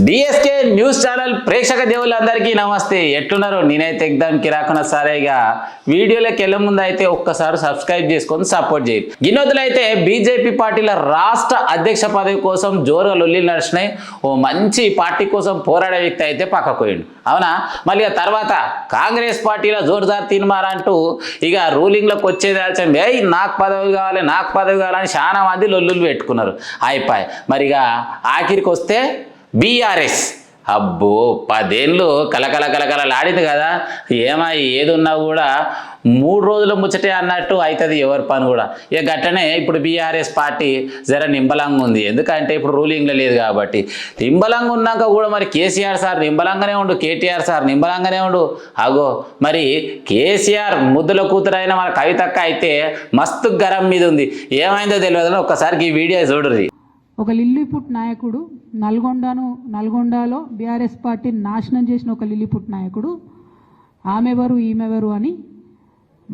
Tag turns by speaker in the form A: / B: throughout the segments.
A: DSK news channel ప్రేక్షక దేవుళ్ళందరికీ నమస్తే. ఎట్లున్నారు? నేనైతే ఎగ్దాం కిరాకున్న సారేగా వీడియోలోకి వెళ్ళే ముందు అయితే ఒక్కసారి సబ్స్క్రైబ్ చేసుకొని సపోర్ట్ చేయి. గిన్నొద్దులు అయితే బీజేపీ పార్టీల రాష్ట్ర అధ్యక్ష పదవి కోసం జోరుగా లొల్లి నడిచినాయి. ఓ మంచి పార్టీ కోసం పోరాడే వ్యక్తి అయితే పక్కకు పోయిండు. అవునా? మళ్ళీ తర్వాత కాంగ్రెస్ పార్టీలో జోరుదార్ తీర్మానంటూ ఇక రూలింగ్లోకి వచ్చేదాల్సింది. నాకు పదవి కావాలి, నాకు పదవి కావాలని చాలా మంది లొల్లులు పెట్టుకున్నారు. అయిపోయి మరి ఇక ఆఖరికి వస్తే బీఆర్ఎస్ అబ్బో 10 ఏళ్ళు కలకలలాడింది కదా. ఏమై ఏది ఉన్నా కూడా 3 రోజుల ముచ్చటే అన్నట్టు అవుతుంది ఎవరి పని కూడా. ఇక గట్టనే ఇప్పుడు బీఆర్ఎస్ పార్టీ జర నింబలంగా ఉంది. ఎందుకంటే ఇప్పుడు రూలింగ్లో లేదు కాబట్టి. నింబలంగా ఉన్నాక కూడా మరి కేసీఆర్ సార్ నింబలంగానే ఉండు, కేటీఆర్ సార్ నింబలంగానే ఉండు. అగో మరి కేసీఆర్ ముద్దుల కూతురైన మన కవితక్క అయితే మస్తు గరం మీద ఉంది. ఏమైందో తెలియదు. ఒక్కసారికి ఈ వీడియో చూడరు.
B: ఒక లిల్లీపుట్ నాయకుడు నల్గొండలో బీఆర్ఎస్ పార్టీని నాశనం చేసిన ఒక లిల్లీపుట్ నాయకుడు ఆమెవరు ఈమెవరు అని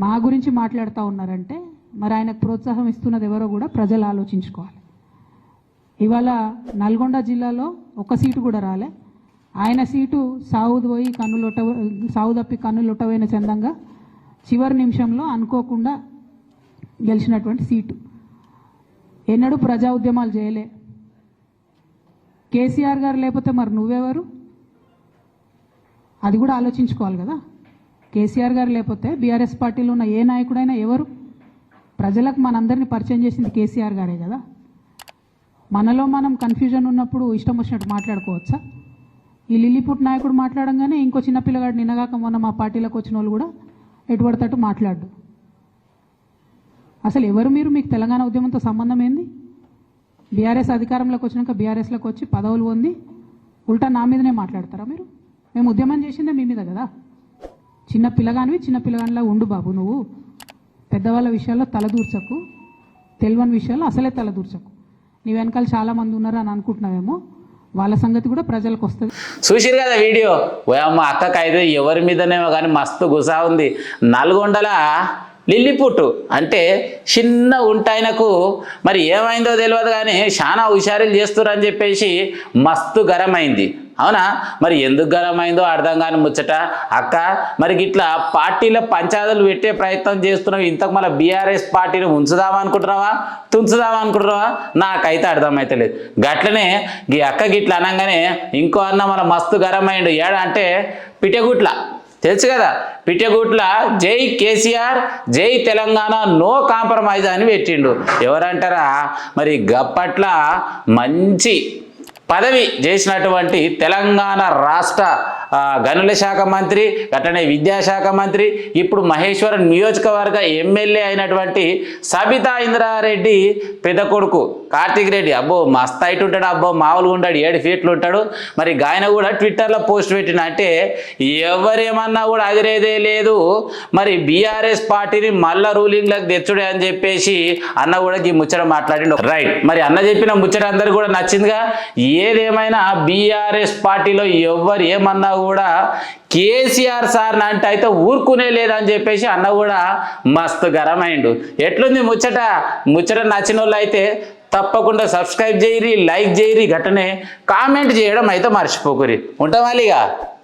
B: మా గురించి మాట్లాడుతూ ఉన్నారంటే మరి ఆయనకు ప్రోత్సాహం ఇస్తున్నది ఎవరో కూడా ప్రజలు ఆలోచించుకోవాలి. ఇవాళ నల్గొండ జిల్లాలో ఒక సీటు కూడా రాలే. ఆయన సీటు సావు తప్పి కన్నులొట్టవైన చందంగా చివరి నిమిషంలో అనుకోకుండా గెలిచినటువంటి సీటు. ఎన్నడూ ప్రజా ఉద్యమాలు చేయలే. కేసీఆర్ గారు లేకపోతే మరి నువ్వెవరు? అది కూడా ఆలోచించుకోవాలి కదా. కేసీఆర్ గారు లేకపోతే బీఆర్ఎస్ పార్టీలో ఉన్న ఏ నాయకుడైనా ఎవరు? ప్రజలకు మనందరినీ పరిచయం చేసింది కేసీఆర్ గారే కదా. మనలో మనం కన్ఫ్యూజన్ ఉన్నప్పుడు ఇష్టం వచ్చినట్టు మాట్లాడుకోవచ్చా? ఈ లిల్లీపుట్ నాయకుడు మాట్లాడంగానే ఇంకో చిన్న పిల్లగాడు నిన్నగాక మొన్న మా పార్టీలోకి వచ్చిన వాళ్ళు కూడా ఎటుపడతట్టు మాట్లాడు. అసలు ఎవరు మీరు? మీకు తెలంగాణ ఉద్యమంతో సంబంధం ఏంది? బీఆర్ఎస్ అధికారంలోకి వచ్చినాక బీఆర్ఎస్లోకి వచ్చి పదవులు పొంది ఉల్టా నా మీదనే మాట్లాడతారా మీరు? మేము ఉద్యమం చేసిందే మీ మీద కదా. చిన్న పిల్లగానిలా ఉండు బాబు. నువ్వు పెద్దవాళ్ళ విషయాల్లో తలదూర్చకు, తెలియని విషయాల్లో అసలే తలదూర్చకు. నీ వెనకాల చాలామంది ఉన్నారు అని అనుకుంటున్నావేమో. వాళ్ళ సంగతి కూడా ప్రజలకు వస్తుంది.
A: చూసిరు కదా వీడియో. అమ్మ అక్కకి అయితే ఎవరి మీదనేమో కానీ మస్తు గుసా ఉంది. నల్గొండల లిల్లీపుట్టు అంటే చిన్న ఉంటాయనకు మరి ఏమైందో తెలియదు కానీ చాలా హుషారీలు చేస్తురని చెప్పేసి మస్తు గరమైంది. అవునా? మరి ఎందుకు గరమైందో అర్థం కాని ముచ్చట. అక్క మరి ఇట్లా పార్టీల పంచాయతీలు పెట్టే ప్రయత్నం చేస్తున్నావు. ఇంతకు మళ్ళీ బీఆర్ఎస్ పార్టీని ఉంచుదామనుకుంటున్నావా, తుంచుదామనుకుంటున్నావా? నాకైతే అర్థమైతే లేదు. గట్లనే ఈ అక్క గిట్ల అనగానే ఇంకో అన్న మన మస్తు గరమైండు. ఏడా అంటే పిటెగుట్ల తెలుసు కదా. పిట్టెగుట్ల జై కేసీఆర్, జై తెలంగాణ, నో కాంప్రమైజ్ అని పెట్టిండు. ఎవరంటారా? మరి గప్పట్ల మంచి పదవి చేసినటువంటి తెలంగాణ రాష్ట్ర గనుల శాఖ మంత్రి, అట్లనే విద్యాశాఖ మంత్రి, ఇప్పుడు మహేశ్వరం నియోజకవర్గ ఎమ్మెల్యే అయినటువంటి సబితా ఇంద్రారెడ్డి పెద్ద కొడుకు కార్తిక్ రెడ్డి. అబ్బో మస్త్ హైట్ ఉంటాడు. అబ్బో మామూలుగా ఉంటాడు, 7 ఫీట్లు ఉంటాడు. మరి ఆయన కూడా ట్విట్టర్లో పోస్ట్ పెట్టిన అంటే ఎవరేమన్నా కూడా అదిరేదే లేదు. మరి బీఆర్ఎస్ పార్టీని మళ్ళా రూలింగ్లోకి తెచ్చుడే అని చెప్పేసి అన్న కూడా ఈ ముచ్చట మాట్లాడిండు. రైట్. మరి అన్న చెప్పిన ముచ్చట అందరు కూడా నచ్చిందిగా. ఏదేమైనా బీఆర్ఎస్ పార్టీలో ఎవరు ఏమన్నా కూడా కేసీఆర్ సార్ అంటే అయితే ఊరుకునే లేదని చెప్పేసి అన్న కూడా మస్తు గరమైండు. ఎట్లుంది ముచ్చట నచ్చిన వాళ్ళు అయితే తప్పకుండా సబ్స్క్రైబ్ చేయరి, లైక్ చేయరి, గట్టనే కామెంట్ చేయడం అయితే మర్చిపోకురి. ఉంటాం వాళ్ళిగా.